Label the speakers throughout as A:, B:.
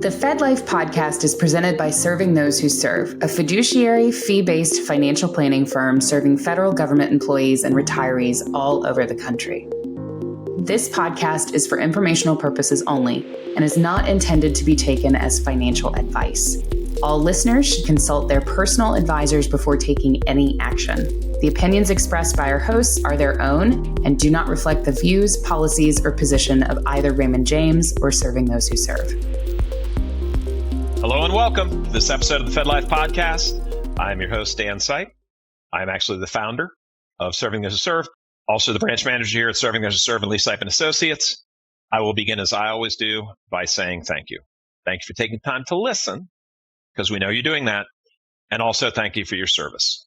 A: The FedLife podcast is presented by Serving Those Who Serve, a fiduciary, fee-based financial planning firm serving federal government employees and retirees all over the country. This podcast is for informational purposes only and is not intended to be taken as financial advice. All listeners should consult their personal advisors before taking any action. The opinions expressed by our hosts are their own and do not reflect the views, policies, or position of either Raymond James or Serving Those Who Serve.
B: Hello and welcome to this episode of the FedLife podcast. I'm your host, Dan Sipe. I'm actually the founder of Serving Those Who Serve, also the branch manager here at Serving Those Who Serve and Lee Sipe and Associates. I will begin, as I always do, by saying thank you. Thank you for taking time to listen, because we know you're doing that. And also thank you for your service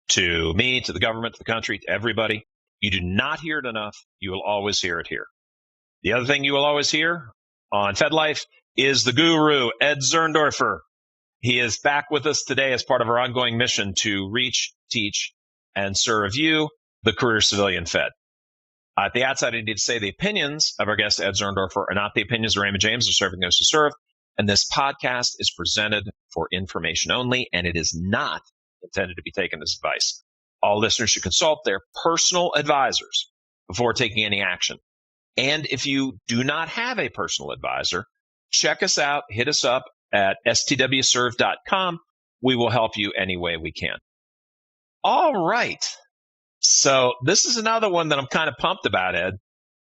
B: to me, to the government, to the country, to everybody. You do not hear it enough. You will always hear it here. The other thing you will always hear on FedLife is the guru, Ed Zerndorfer. He is back with us today as part of our ongoing mission to reach, teach, and serve you, the career civilian Fed. At the outset, I need to say the opinions of our guest, Ed Zerndorfer, are not the opinions of Raymond James or Serving Those Who Serve, and this podcast is presented for information only, and it is not intended to be taken as advice. All listeners should consult their personal advisors before taking any action. And if you do not have a personal advisor, check us out, hit us up at stwserve.com. We will help you any way we can. All right. So this is another one that I'm kind of pumped about, Ed.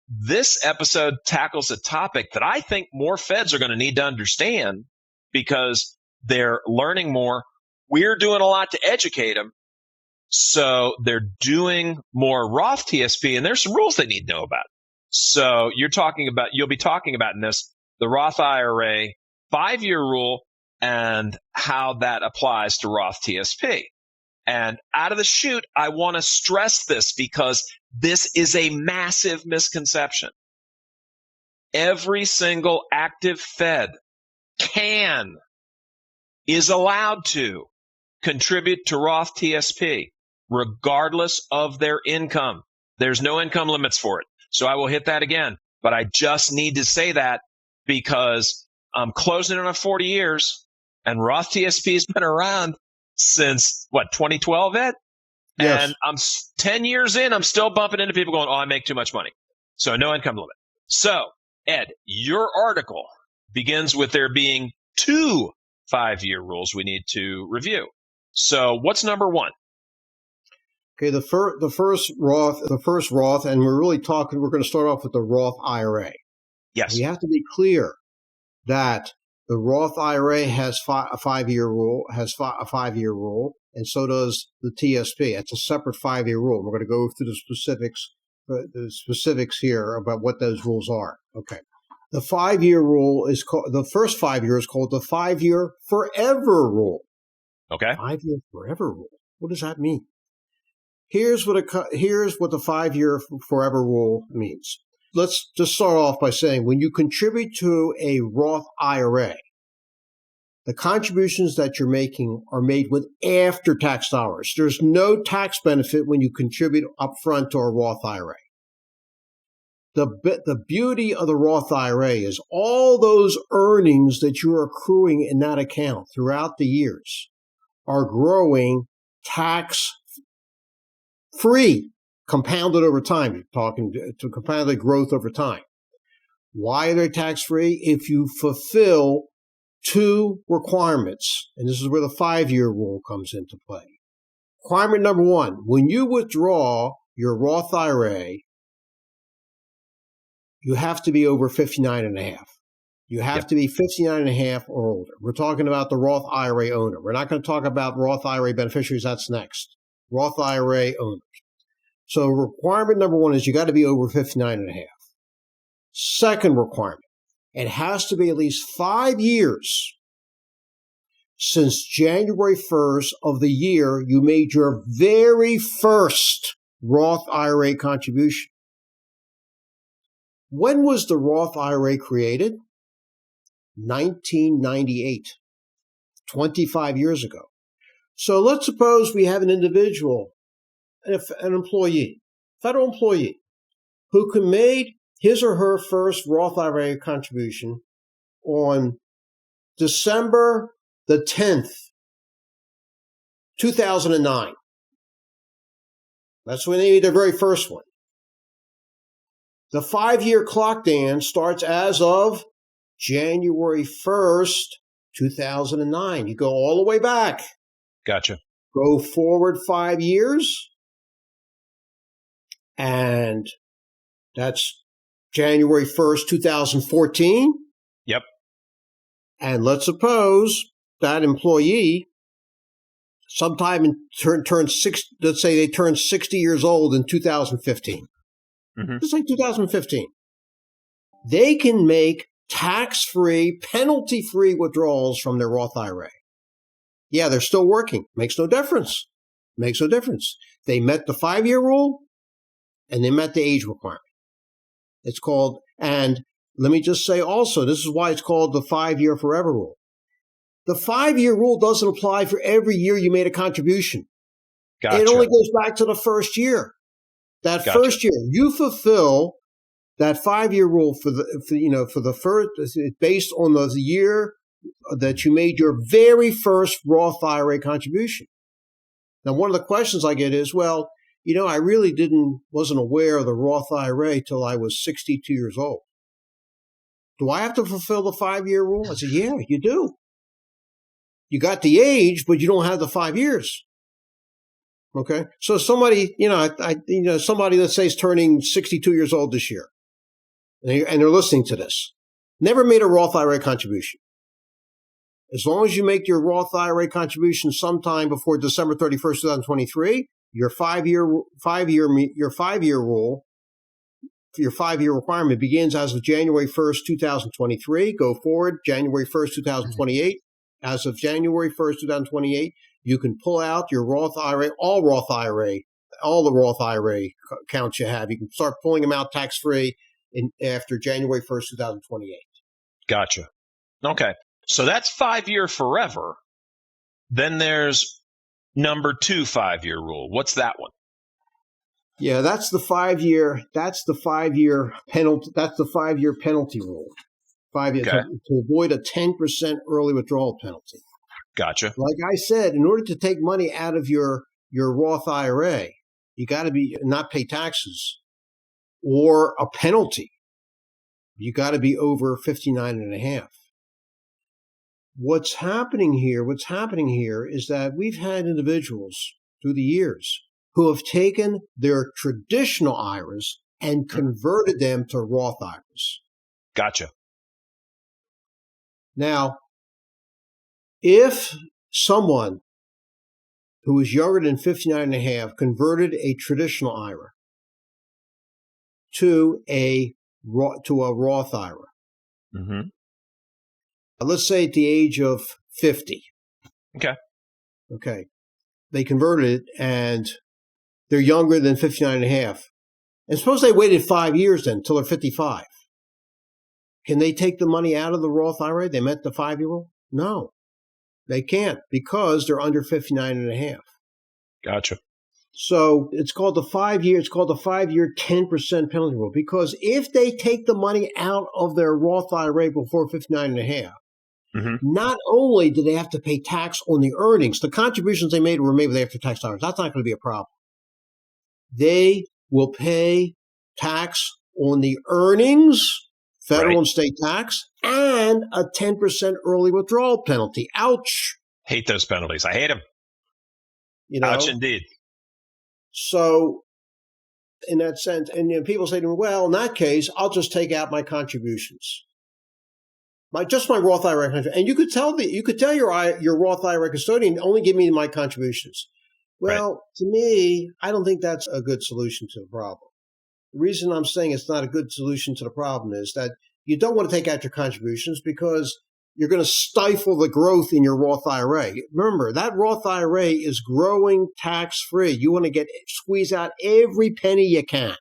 B: This episode tackles a topic that I think more feds are going to need to understand because they're learning more. We're doing a lot to educate them. So they're doing more Roth TSP, and there's some rules they need to know about. So you'll be talking about in this, the Roth IRA 5-year rule and how that applies to Roth TSP. And out of the chute, I want to stress this because this is a massive misconception. Every single active Fed is allowed to contribute to Roth TSP regardless of their income. There's no income limits for it. So I will hit that again, but I just need to say that because I'm closing in on 40 years and Roth TSP has been around since, 2012, Ed?
C: Yes.
B: And I'm 10 years in, I'm still bumping into people going, I make too much money. So no income limit. So, Ed, your article begins with there being 2 5-year rules we need to review. So what's number 1?
C: Okay, the first Roth, and we're going to start off with the Roth IRA.
B: Yes.
C: We have to be clear that the Roth IRA has a 5-year rule, and so does the TSP. It's a separate 5-year rule. We're going to go through the specifics here about what those rules are. Okay. The 5-year rule is called, the first 5 years called the 5-year forever rule.
B: Okay.
C: 5-year forever rule. What does that mean? Here's what the 5-year forever rule means. Let's just start off by saying when you contribute to a Roth IRA, the contributions that you're making are made with after-tax dollars. There's no tax benefit when you contribute upfront to a Roth IRA. The beauty of the Roth IRA is all those earnings that you're accruing in that account throughout the years are growing tax-free, compounded over time. You're talking to compounded growth over time. Why are they tax-free? If you fulfill 2 requirements, and this is where the 5-year rule comes into play. Requirement number 1, when you withdraw your Roth IRA, you have to be over 59 and a half. You have to be 59 and a half or older. We're talking about the Roth IRA owner. We're not going to talk about Roth IRA beneficiaries. That's next. Roth IRA owners. So requirement number 1 is you got to be over 59 and a half. Second requirement, it has to be at least 5 years since January 1st of the year you made your very first Roth IRA contribution. When was the Roth IRA created? 1998, 25 years ago. So let's suppose we have an individual, an employee, federal employee, who made his or her first Roth IRA contribution on December the 10th, 2009. That's when they made their very first one. The 5-year clock, Dan, starts as of January 1st, 2009. You go all the way back.
B: Gotcha.
C: Go forward 5 years, and that's January 1st, 2014.
B: Yep.
C: And let's suppose that employee sometime let's say they turn 60 years old in 2015. Let's say 2015. They can make tax-free, penalty-free withdrawals from their Roth IRA. Yeah, they're still working. Makes no difference. Makes no difference. They met the 5-year rule, and they met the age requirement. It's called, and let me just say also, this is why it's called the 5-year forever rule. The 5-year rule doesn't apply for every year you made a contribution.
B: Gotcha.
C: It only goes back to the first year. That
B: Gotcha.
C: first year, you fulfill that 5-year rule for the first, based on the year that you made your very first Roth IRA contribution. Now, one of the questions I get is, well, I really wasn't aware of the Roth IRA till I was 62 years old. Do I have to fulfill the 5-year rule? I said, yeah, you do. You got the age, but you don't have the 5 years. Okay. So somebody, somebody, let's say, is turning 62 years old this year, and they're listening to this, never made a Roth IRA contribution. As long as you make your Roth IRA contribution sometime before December 31st, 2023, your 5-year rule, your 5-year requirement begins as of January 1st, 2023. Go forward, January 1st, 2028. As of January 1st, 2028, you can pull out your Roth IRA, all the Roth IRA accounts you have. You can start pulling them out tax-free after January 1st, 2028.
B: Gotcha. Okay. So that's 5-year forever. Then there's number 2 5-year rule. What's that one?
C: Yeah, that's the 5-year. That's the 5-year penalty. That's the 5-year penalty rule. 5 years to avoid a 10% early withdrawal penalty.
B: Gotcha.
C: Like I said, in order to take money out of your Roth IRA, you got to not pay taxes or a penalty. You got to be over 59 and a half. What's happening here is that we've had individuals through the years who have taken their traditional IRAs and converted them to Roth IRAs.
B: Gotcha.
C: Now, if someone who is younger than 59 and a half converted a traditional IRA to a Roth IRA, let's say at the age of 50. Okay. They converted it and they're younger than 59 and a half. And suppose they waited 5 years then until they're 55. Can they take the money out of the Roth IRA? They met the 5-year rule? No, they can't because they're under 59 and a half.
B: Gotcha.
C: So it's called the 5-year 10% penalty rule, because if they take the money out of their Roth IRA before 59 and a half, not only do they have to pay tax on the earnings, the contributions they made were made with after-tax dollars. That's not going to be a problem. They will pay tax on the earnings, federal and state tax, and a 10% early withdrawal penalty. Ouch.
B: Hate those penalties. I hate them. Ouch indeed.
C: So in that sense, and people say to me, well, in that case, I'll just take out my contributions. Just my Roth IRA contribution. And you could tell your Roth IRA custodian, only give me my contributions. Well, to me, I don't think that's a good solution to the problem. The reason I'm saying it's not a good solution to the problem is that you don't want to take out your contributions because you're going to stifle the growth in your Roth IRA. Remember, that Roth IRA is growing tax-free. You want to squeeze out every penny you can.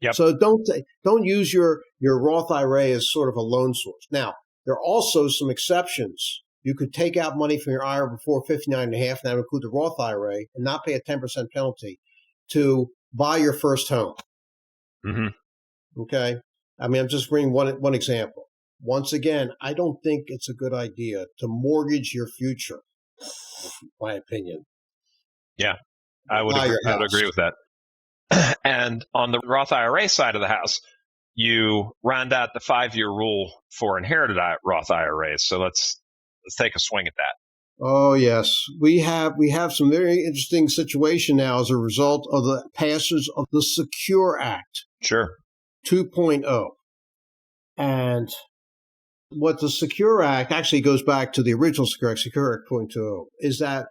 B: Yep.
C: So don't use your Roth IRA as sort of a loan source. Now, there are also some exceptions. You could take out money from your IRA before 59 and a half, and that would include the Roth IRA, and not pay a 10% penalty to buy your first home. Okay? I mean, I'm just bringing one example. once again, I don't think it's a good idea to mortgage your future, in my opinion.
B: Yeah, I would
C: Buy
B: agree.
C: your
B: I would
C: house.
B: agree with that. And on the Roth IRA side of the house, you round out the 5-year rule for inherited Roth IRAs. So let's take a swing at that.
C: Oh, yes. We have some very interesting situation now as a result of the passage of the Secure Act
B: Sure.
C: 2.0. And what the Secure Act actually goes back to the original Secure Act 2.0, is that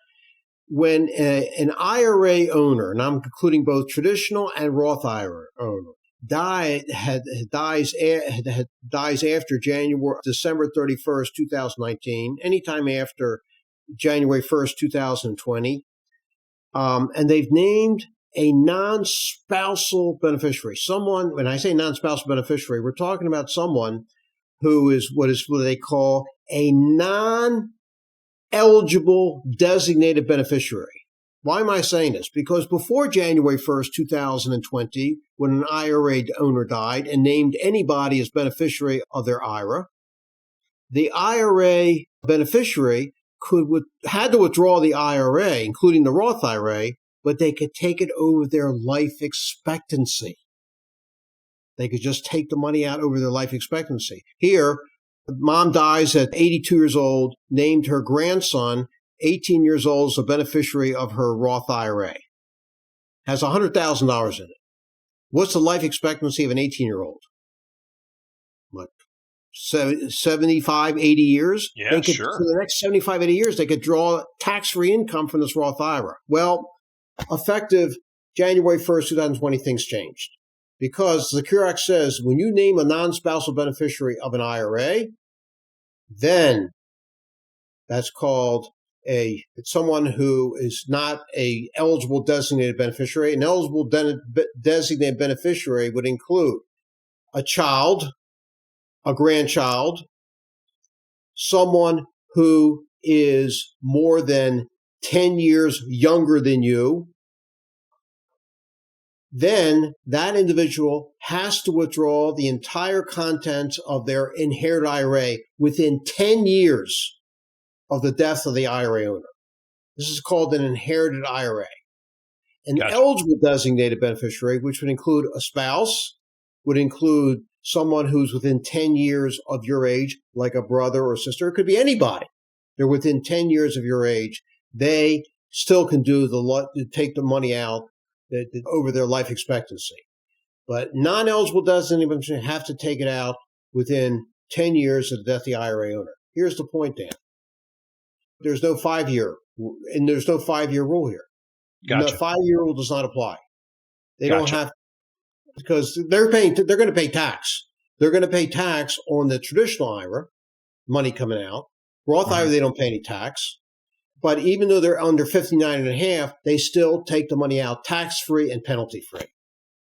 C: when an IRA owner, and I'm including both traditional and Roth IRA owner, dies after December 31st, 2019, anytime after January 1st, 2020, and they've named a non-spousal beneficiary. Someone, when I say non-spousal beneficiary, we're talking about someone who is what they call a non-eligible designated beneficiary. Why am I saying this? Because before January 1st, 2020, when an IRA owner died and named anybody as beneficiary of their IRA, the IRA beneficiary had to withdraw the IRA, including the Roth IRA, but they could take it over their life expectancy. They could just take the money out over their life expectancy. Here, mom dies at 82 years old, named her grandson, 18 years old, as a beneficiary of her Roth IRA. Has $100,000 in it. What's the life expectancy of an 18-year-old? What, 75, 80 years?
B: Yeah, sure.
C: For the next 75, 80 years, they could draw tax-free income from this Roth IRA. Well, effective January 1st, 2020, things changed. Because the Secure Act says when you name a non-spousal beneficiary of an IRA, then that's called it's someone who is not a eligible designated beneficiary. An eligible designated beneficiary would include a child, a grandchild, someone who is more than 10 years younger than you. Then that individual has to withdraw the entire contents of their inherited IRA within 10 years of the death of the IRA owner. This is called an inherited IRA. An eligible designated beneficiary, which would include a spouse, would include someone who's within 10 years of your age, like a brother or sister. It could be anybody. They're within 10 years of your age. They still can take the money out over their life expectancy. But non-eligible designated beneficiaries have to take it out within 10 years of the death of the IRA owner. Here's the point, Dan. There's no 5-year, and there's no 5-year rule here.
B: Gotcha.
C: The 5-year rule does not apply. They don't have, because they're going to pay tax. They're going to pay tax on the traditional IRA, money coming out. Roth IRA, they don't pay any tax. But even though they're under 59 and a half, they still take the money out tax-free and penalty-free.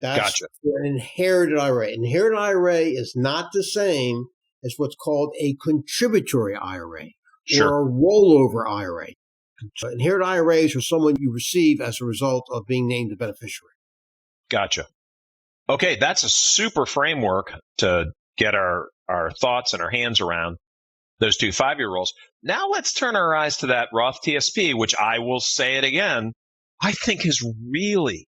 C: That's an inherited IRA. Inherited IRA is not the same as what's called a contributory IRA or a rollover IRA. So inherited IRAs are someone you receive as a result of being named a beneficiary.
B: Gotcha. Okay, that's a super framework to get our thoughts and our hands around those two 5-year rules. Now let's turn our eyes to that Roth TSP, which I will say it again, I think is really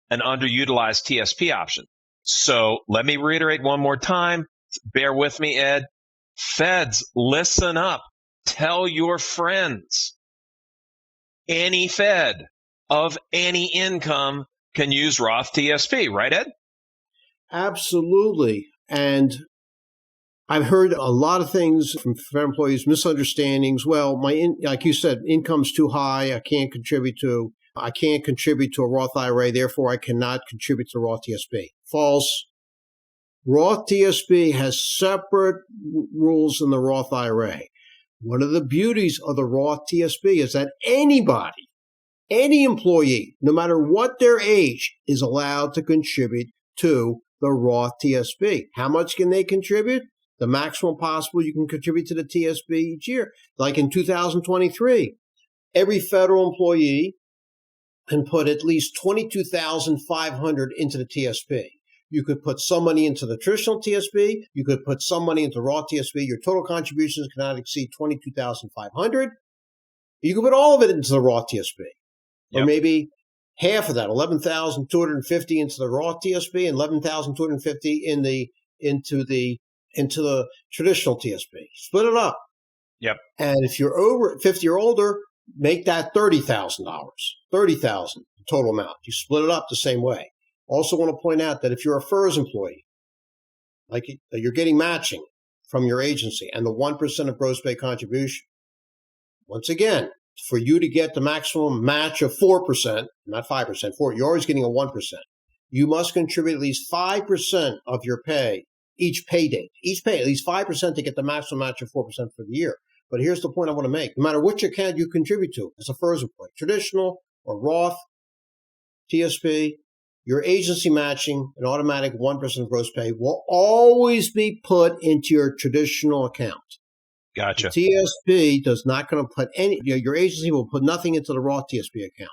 B: an underutilized TSP option. So let me reiterate one more time. Bear with me, Ed. Feds, listen up. Tell your friends. Any Fed of any income can use Roth TSP, right, Ed?
C: Absolutely. And I've heard a lot of things from Fed employees, misunderstandings. Well, like you said, income's too high. I can't contribute to a Roth IRA. Therefore, I cannot contribute to Roth TSP. False. Roth TSP has separate rules than the Roth IRA. One of the beauties of the Roth TSP is that anybody, any employee, no matter what their age, is allowed to contribute to the Roth TSP. How much can they contribute? The maximum possible you can contribute to the TSP each year. Like in 2023, every federal employee can put at least $22,500 into the TSP. You could put some money into the traditional TSP. You could put some money into Roth TSP. Your total contributions cannot exceed $22,500. You could put all of it into the Roth TSP, or maybe half of that, $11,250 into the Roth TSP and $11,250 into the traditional TSP. Split it up.
B: Yep.
C: And if you're over 50 or older, make that $30,000. $30,000 total amount. You split it up the same way. Also want to point out that if you're a FERS employee, like you're getting matching from your agency and the 1% of gross pay contribution, once again, for you to get the maximum match of 4%, not 5%, you're always getting a 1%. You must contribute at least 5% of your pay each pay date. Each pay, at least 5% to get the maximum match of 4% for the year. But here's the point I want to make. No matter which account you contribute to as a FERS employee, traditional or Roth, TSP, your agency matching, an automatic 1% of gross pay will always be put into your traditional account.
B: Gotcha.
C: The TSP does not going to put any, your agency will put nothing into the Roth TSP account.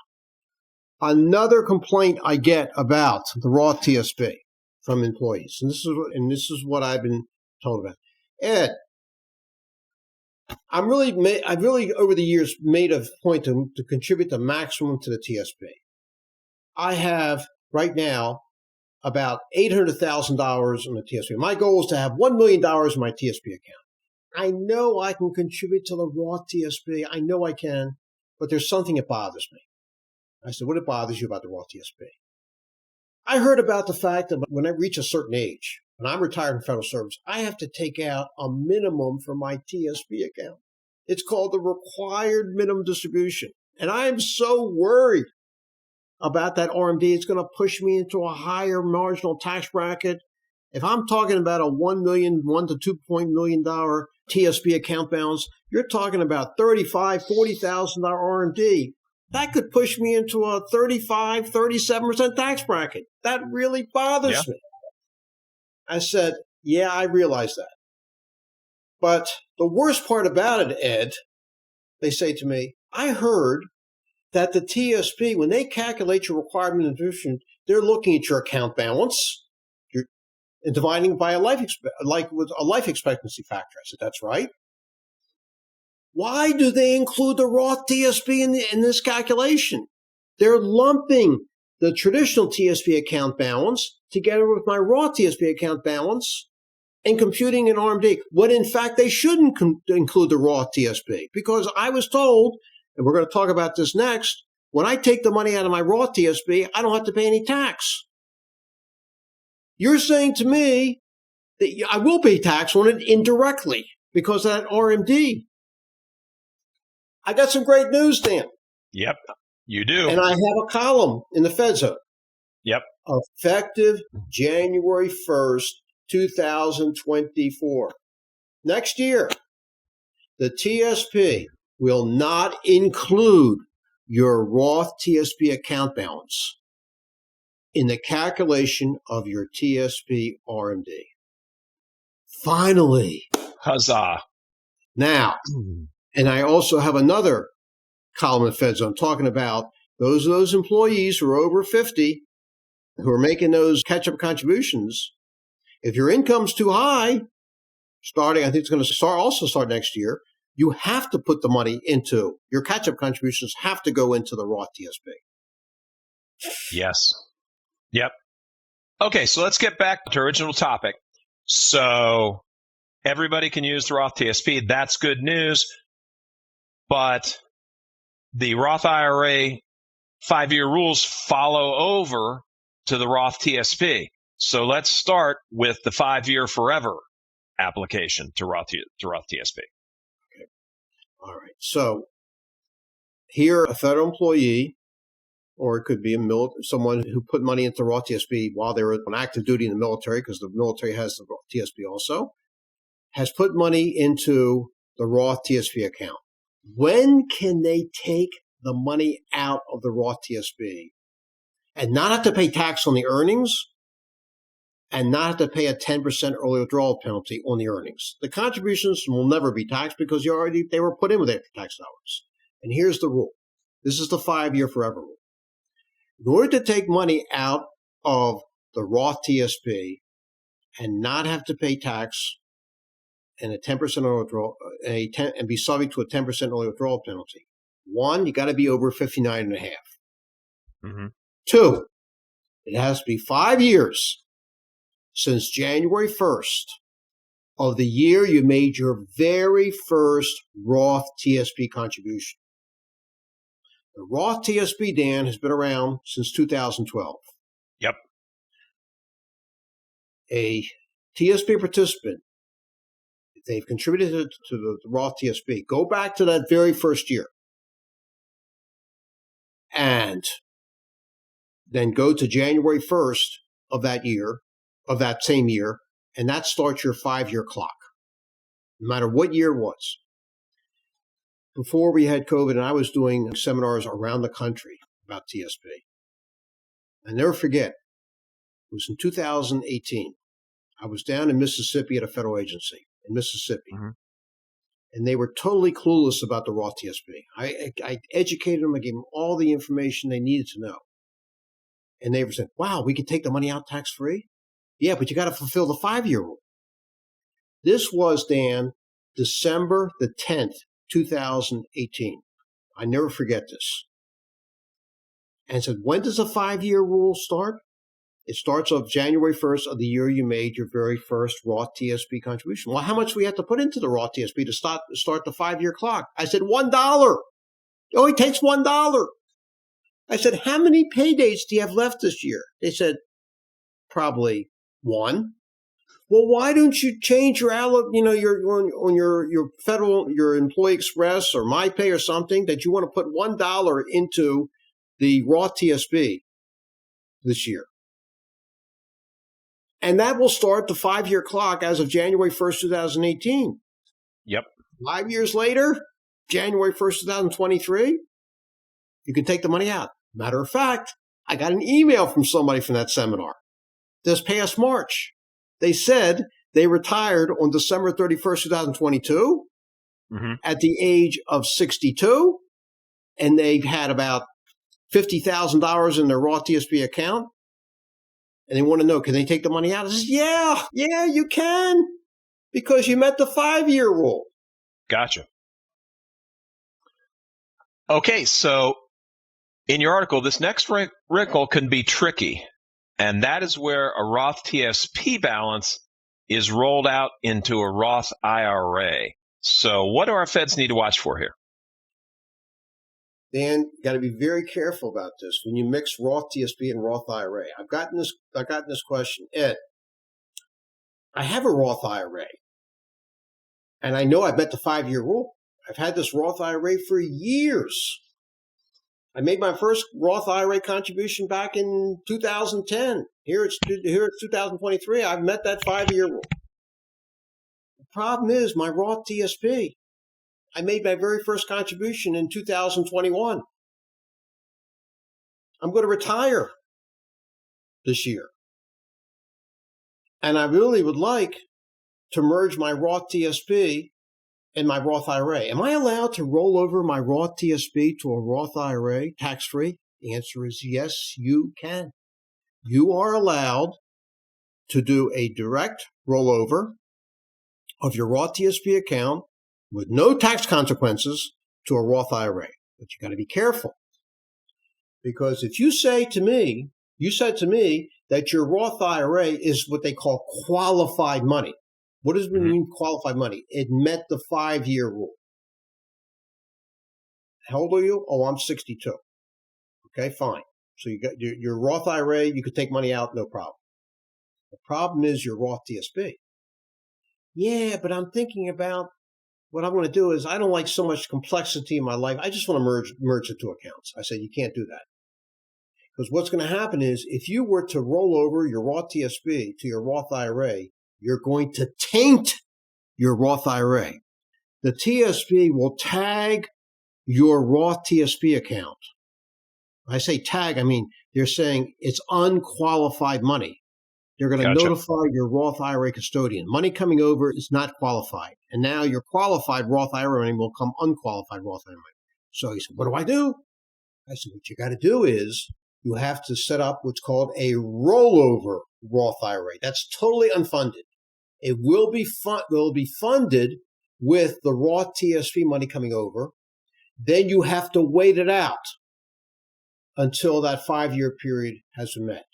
C: Another complaint I get about the Roth TSP from employees, and this is what I've been told about. Ed, I've really over the years made a point to contribute the maximum to the TSP. I have right now about $800,000 in the TSP. My goal is to have $1 million in my TSP account. I know I can contribute to the Roth TSP. I know I can, but there's something that bothers me. I said, what bothers you about the Roth TSP? I heard about the fact that when I reach a certain age, when I'm retired from federal service, I have to take out a minimum for my TSP account. It's called the required minimum distribution. And I am so worried about that RMD. It's going to push me into a higher marginal tax bracket. If I'm talking about a $1 to $2 million TSP account balance, you're talking about $35,000, $40,000 RMD. That could push me into a 35, 37% tax bracket. That really bothers me. I said, yeah, I realize that. But the worst part about it, Ed, they say to me, I heard that the TSP, when they calculate your required minimum distribution, they're looking at your account balance and dividing by a life expectancy factor. I said, that's right. Why do they include the Roth TSP in this calculation? They're lumping the traditional TSP account balance together with my Roth TSP account balance and computing an RMD, when in fact they shouldn't include the Roth TSP, because I was told, and we're going to talk about this next, when I take the money out of my Roth TSP, I don't have to pay any tax. You're saying to me that I will pay tax on it indirectly because of that RMD. I got some great news, Dan.
B: Yep, you do.
C: And I have a column in the Fed Zone.
B: Yep.
C: Effective January 1st, 2024. Next year, the TSP will not include your Roth TSP account balance in the calculation of your TSP RMD. Finally.
B: Huzzah.
C: Now, and I also have another column in Fed Zone talking about those employees who are over 50 who are making those catch-up contributions. If your income's too high, starting, I think it's going to start next year, you have to put the money into your catch-up contributions, have to go into the Roth TSP.
B: Yes. Yep. Okay, so let's get back to original topic. So everybody can use the Roth TSP. That's good news. But the Roth IRA 5-year rules follow over to the Roth TSP. So let's start with the 5-year forever application to Roth TSP.
C: Okay. All right. So here, a federal employee, or it could be someone who put money into Roth TSP while they were on active duty in the military, because the military has the Roth TSP also, has put money into the Roth TSP account. When can they take the money out of the Roth TSP and not have to pay tax on the earnings and not have to pay a 10% early withdrawal penalty on the earnings? The contributions will never be taxed because they were put in with after-tax dollars. And here's the rule. This is the 5-year forever rule. In order to take money out of the Roth TSP and not have to pay tax and a 10% early withdrawal, and be subject to a 10% early withdrawal penalty. One, you got to be over 59 and a half.
B: Mm-hmm.
C: Two, it has to be 5 years since January 1st of the year you made your very first Roth TSP contribution. The Roth TSP, Dan, has been around since 2012.
B: Yep.
C: A TSP participant, if they've contributed to the Roth TSP, go back to that very first year and then go to January 1st of that year, of that same year, and that starts your 5-year clock, no matter what year it was. Before we had COVID, and I was doing seminars around the country about TSP. I never forget, it was in 2018. I was down in Mississippi at a federal agency in Mississippi,
B: mm-hmm.
C: and they were totally clueless about the Roth TSP. I educated them. I gave them all the information they needed to know. And they were saying, wow, we can take the money out tax-free? Yeah, but you got to fulfill the 5-year rule. This was, Dan, December the 10th, 2018. I never forget this. And said, when does the 5-year rule start? It starts off January 1st of the year you made your very first Roth TSP contribution. Well, how much we have to put into the Roth TSP to start the 5-year clock? I said, $1. It only takes $1. I said, how many pay dates do you have left this year? They said, probably 1. Well, why don't you change your your federal, your Employee Express or MyPay or something that you want to put $1 into the Roth TSP this year? And that will start the 5-year clock as of January 1st, 2018.
B: Yep.
C: 5 years later, January 1st, 2023, you can take the money out. Matter of fact, I got an email from somebody from that seminar this past March. They said they retired on December 31st, 2022
B: mm-hmm.
C: at the age of 62, and they had about $50,000 in their Roth TSP account. And they want to know, can they take the money out? I said, yeah, you can, because you met the 5-year rule.
B: Gotcha. Okay, so in your article, this next wrinkle can be tricky, and that is where a Roth TSP balance is rolled out into a Roth IRA. So what do our feds need to watch for here?
C: Dan, you got to be very careful about this when you mix Roth TSP and Roth IRA. I've gotten this question, Ed. I have a Roth IRA, and I know I've met the 5-year rule. I've had this Roth IRA for years. I made my first Roth IRA contribution back in 2010. Here it's 2023. I've met that 5-year rule. The problem is my Roth TSP. I made my very first contribution in 2021. I'm going to retire this year. And I really would like to merge my Roth TSP and my Roth IRA. Am I allowed to roll over my Roth TSP to a Roth IRA tax-free? The answer is yes, you can. You are allowed to do a direct rollover of your Roth TSP account with no tax consequences to a Roth IRA. But you got to be careful, because if you said to me that your Roth IRA is what they call qualified money. What does it mean, qualified money? It met the 5-year rule. How old are you? Oh, I'm 62. Okay, fine. So you got your Roth IRA, you could take money out, no problem. The problem is your Roth TSP. Yeah, but I'm thinking about what I'm going to do is I don't like so much complexity in my life. I just want to merge the two accounts. I said, you can't do that. Because what's going to happen is if you were to roll over your Roth TSP to your Roth IRA, you're going to taint your Roth IRA. The TSP will tag your Roth TSP account. When I say tag, I mean they're saying it's unqualified money. They're going to notify your Roth IRA custodian. Money coming over is not qualified. And now your qualified Roth IRA money will become unqualified Roth IRA money. So he said, what do I do? I said, what you got to do is you have to set up what's called a rollover Roth IRA. That's totally unfunded. It will be funded with the Roth TSP money coming over. Then you have to wait it out until that 5-year period has been met.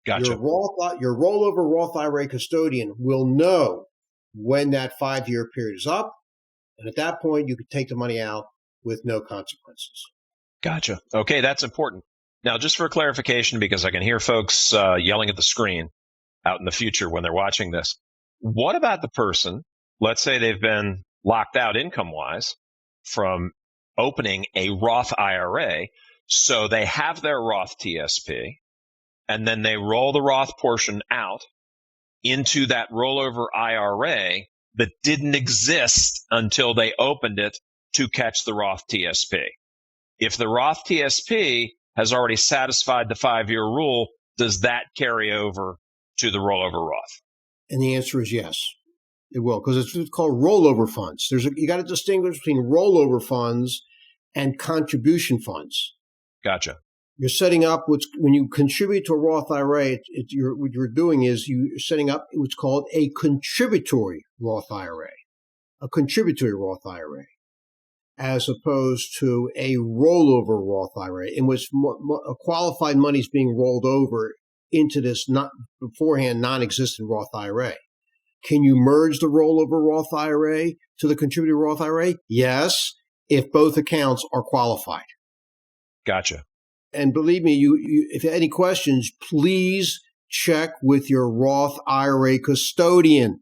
B: Gotcha.
C: Your rollover Roth IRA custodian will know when that 5-year period is up. And at that point, you can take the money out with no consequences.
B: Gotcha. Okay, that's important. Now, just for clarification, because I can hear folks yelling at the screen out in the future when they're watching this, what about the person, let's say they've been locked out income-wise from opening a Roth IRA, so they have their Roth TSP, and then they roll the Roth portion out into that rollover IRA that didn't exist until they opened it to catch the Roth TSP. If the Roth TSP has already satisfied the 5-year rule, does that carry over to the rollover Roth?
C: And the answer is yes, it will, because it's called rollover funds. You got to distinguish between rollover funds and contribution funds.
B: Gotcha.
C: You're setting up when you contribute to a Roth IRA, what you're doing is you're setting up what's called a contributory Roth IRA, as opposed to a rollover Roth IRA, in which qualified money is being rolled over into this not beforehand non-existent Roth IRA. Can you merge the rollover Roth IRA to the contributory Roth IRA? Yes, if both accounts are qualified.
B: Gotcha.
C: And believe me, if you have any questions, please check with your Roth IRA custodian.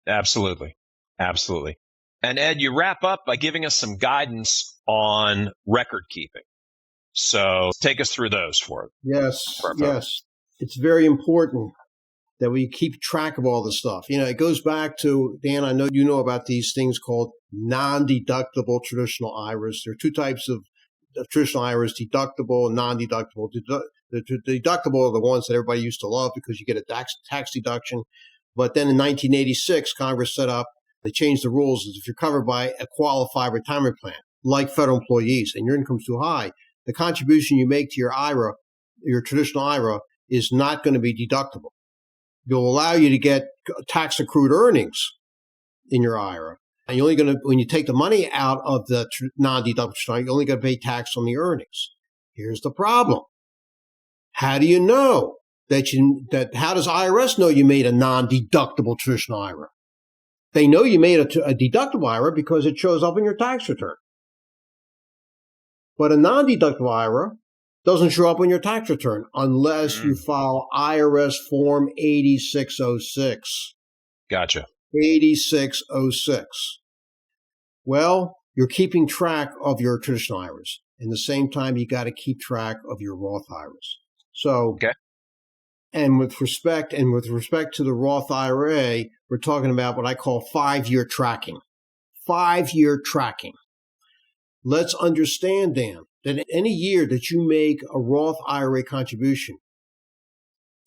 B: Absolutely. Absolutely. And Ed, you wrap up by giving us some guidance on record keeping. So take us through those for it.
C: Yes. It's very important that we keep track of all this stuff. It goes back to, Dan, I know you know about these things called non-deductible traditional IRAs. There are two types of traditional IRAs, deductible and non-deductible. The deductible are the ones that everybody used to love because you get a tax deduction. But then in 1986, Congress they changed the rules. If you're covered by a qualified retirement plan, like federal employees, and your income's too high, the contribution you make to your IRA, your traditional IRA, is not going to be deductible. It'll allow you to get tax accrued earnings in your IRA. And you're only going to, when you take the money out of the non-deductible, you're only going to pay tax on the earnings. Here's the problem. How do you know how does IRS know you made a non-deductible traditional IRA? They know you made a deductible IRA because it shows up in your tax return. But a non-deductible IRA doesn't show up on your tax return unless you file IRS Form 8606.
B: Gotcha.
C: 8606. Well, you're keeping track of your traditional IRAs. In the same time, you got to keep track of your Roth IRAs. So,
B: okay.
C: And with respect to the Roth IRA, we're talking about what I call 5-year tracking. 5-year tracking. Let's understand, Dan, that in any year that you make a Roth IRA contribution,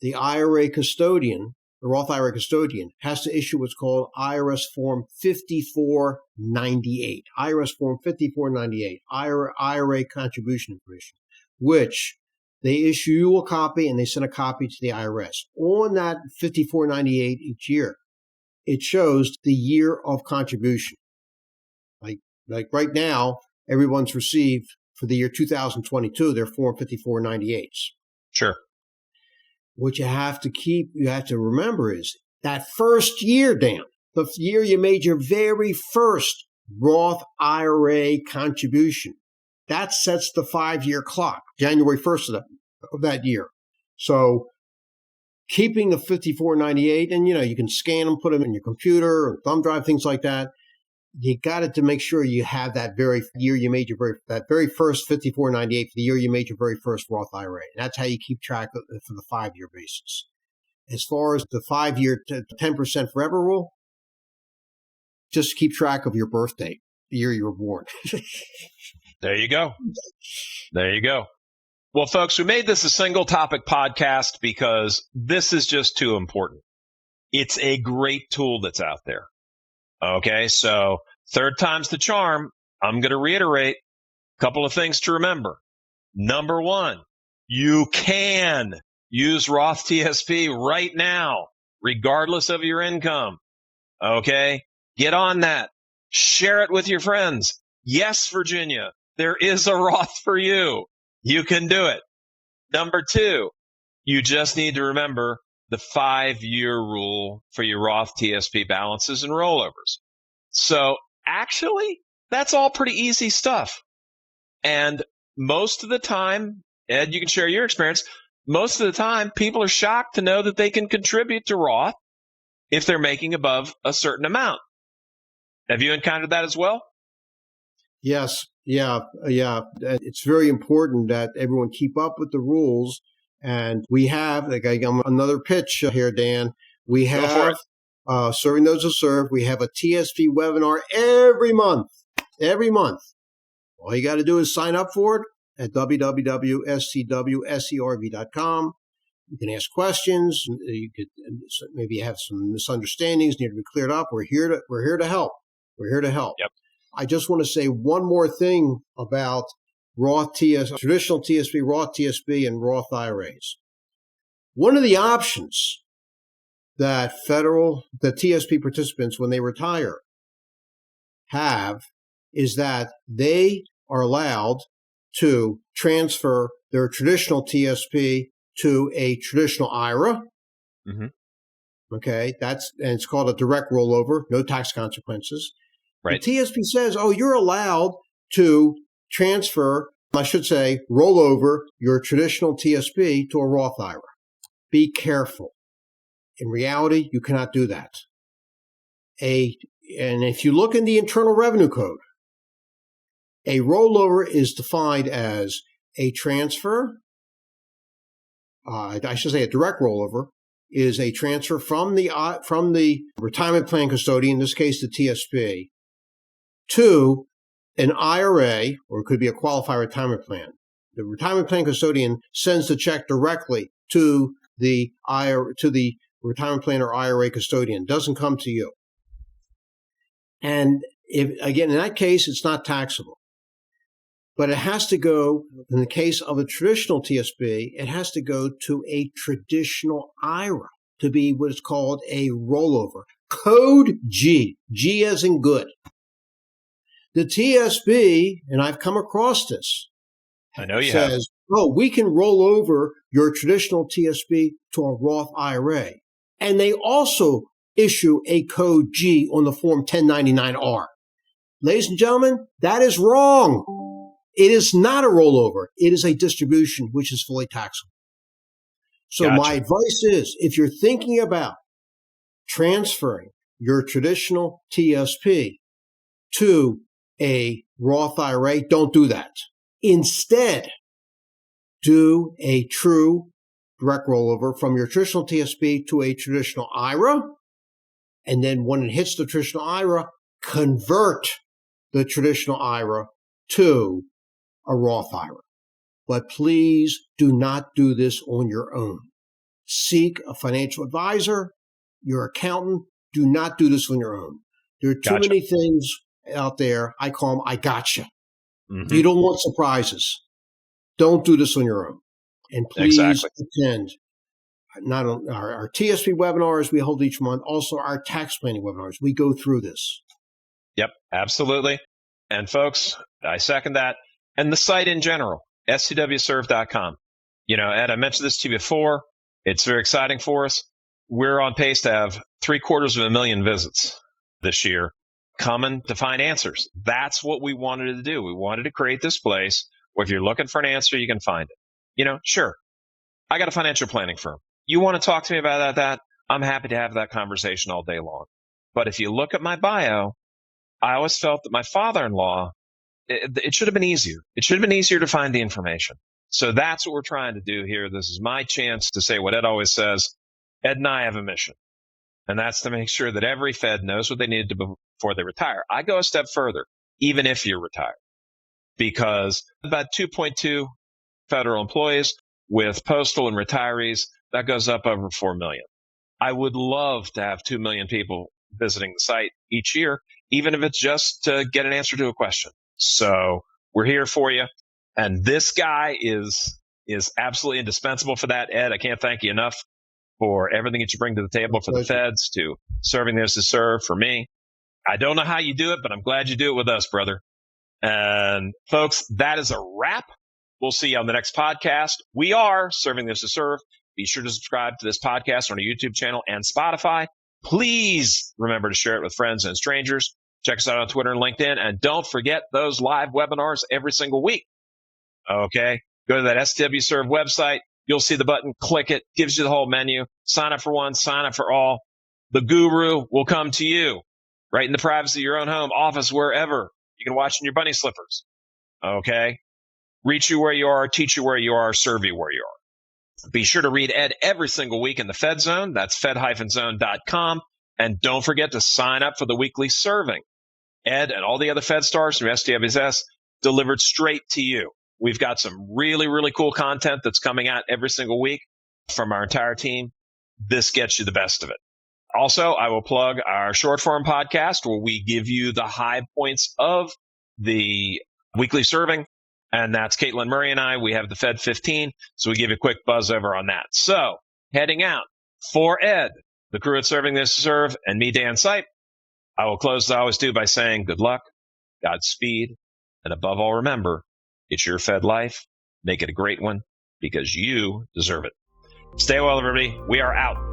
C: the Roth IRA custodian has to issue what's called IRS Form 5498. IRS Form 5498, IRA contribution information, which they issue you a copy and they send a copy to the IRS. On that 5498 each year, it shows the year of contribution. Like right now, everyone's received for the year 2022 their Form 5498s.
B: Sure.
C: What you have to remember is that first year, Dan, the year you made your very first Roth IRA contribution, that sets the 5-year clock, January 1st of that year. So keeping the 5498, and you can scan them, put them in your computer or thumb drive, things like that. You got to make sure you have that very year you made that very first 5498 for the year you made your very first Roth IRA. And that's how you keep track of it for the 5-year basis. As far as the 5-year 10% forever rule, just keep track of your birth date, the year you were born.
B: There you go. There you go. Well, folks, we made this a single topic podcast because this is just too important. It's a great tool that's out there. Okay, so third time's the charm. I'm going to reiterate a couple of things to remember. Number one, You can use Roth TSP right now, regardless of your income. Okay? Get on that. Share it with your friends. Yes, Virginia, there is a Roth for you. You can do it. Number 2, you just need to remember the 5-year rule for your Roth TSP balances and rollovers. So actually, that's all pretty easy stuff. And most of the time, Ed, you can share your experience. Most of the time, people are shocked to know that they can contribute to Roth if they're making above a certain amount. Have you encountered that as well?
C: Yes. Yeah. It's very important that everyone keep up with the rules. And we have, another pitch here, Dan. We have, Serving Those Who Serve, we have a TSP webinar every month. All you got to do is sign up for it at www.stwserv.com. You can ask questions. You could maybe have some misunderstandings need to be cleared up. We're here to help.
B: Yep.
C: I just want to say one more thing about traditional TSP, Roth TSP, and Roth IRAs. One of the options that the TSP participants, when they retire, have is that they are allowed to transfer their traditional TSP to a traditional IRA.
B: Mm-hmm.
C: Okay, and it's called a direct rollover, no tax consequences.
B: Right.
C: The TSP says, you're allowed to roll over your traditional TSP to a Roth IRA. Be careful. In reality, you cannot do that. And if you look in the Internal Revenue Code, a rollover is defined as a transfer. A direct rollover is a transfer from the retirement plan custodian, in this case the TSP, to an IRA, or it could be a qualified retirement plan. The retirement plan custodian sends the check directly to the retirement plan or IRA custodian. It doesn't come to you. And in that case, it's not taxable. But it has to go, in the case of a traditional TSP, it has to go to a traditional IRA to be what is called a rollover. Code G as in good. The TSP, and I've come across this,
B: I know you
C: says, we can roll over your traditional TSP to a Roth IRA. And they also issue a code G on the form 1099-R. Ladies and gentlemen, that is wrong. It is not a rollover. It is a distribution, which is fully taxable. So
B: Gotcha.
C: My advice is, if you're thinking about transferring your traditional TSP to a Roth IRA, don't do that. Instead, do a true direct rollover from your traditional TSP to a traditional IRA. And then when it hits the traditional IRA, convert the traditional IRA to a Roth IRA. But please do not do this on your own. Seek a financial advisor, your accountant. Do not do this on your own. There are too many things out there. I call them, I gotcha. Mm-hmm. You don't want surprises. Don't do this on your own. And please attend not only our TSP webinars we hold each month, also our tax planning webinars. We go through this.
B: Yep, absolutely. And folks, I second that. And the site in general, stwserv.com. Ed, I mentioned this to you before. It's very exciting for us. We're on pace to have 750,000 visits this year coming to find answers. That's what we wanted to do. We wanted to create this place where if you're looking for an answer, you can find it. Sure, I got a financial planning firm. You want to talk to me about that? I'm happy to have that conversation all day long. But if you look at my bio, I always felt that my father-in-law, it should have been easier. It should have been easier to find the information. So that's what we're trying to do here. This is my chance to say what Ed always says. Ed and I have a mission, and that's to make sure that every Fed knows what they need to before they retire. I go a step further, even if you're retired, because about 2.2 federal employees with postal and retirees, that goes up over 4 million. I would love to have 2 million people visiting the site each year, even if it's just to get an answer to a question. So we're here for you. And this guy is is absolutely indispensable for that. Ed, I can't thank you enough for everything that you bring to the table for the feds, to serving those who serve, for me. I don't know how you do it, but I'm glad you do it with us, brother. And folks, that is a wrap. We'll see you on the next podcast. We are Serving Those Who Serve. Be sure to subscribe to this podcast on our YouTube channel and Spotify. Please remember to share it with friends and strangers. Check us out on Twitter and LinkedIn. And don't forget those live webinars every single week. Okay? Go to that SW Serve website. You'll see the button. Click it. Gives you the whole menu. Sign up for one. Sign up for all. The guru will come to you right in the privacy of your own home, office, wherever. You can watch in your bunny slippers. Okay? Reach you where you are, teach you where you are, serve you where you are. Be sure to read Ed every single week in the Fed Zone. That's fed-zone.com. And don't forget to sign up for the weekly serving. Ed and all the other Fed stars from SDWS delivered straight to you. We've got some really, really cool content that's coming out every single week from our entire team. This gets you the best of it. Also, I will plug our short form podcast where we give you the high points of the weekly serving. And that's Caitlin Murray and I. We have the Fed 15, so we give you a quick buzz over on that. So, heading out for Ed, the crew at Serving This to Serve, and me, Dan Sipe, I will close as I always do by saying good luck, Godspeed, and above all, remember, it's your Fed life. Make it a great one because you deserve it. Stay well, everybody. We are out.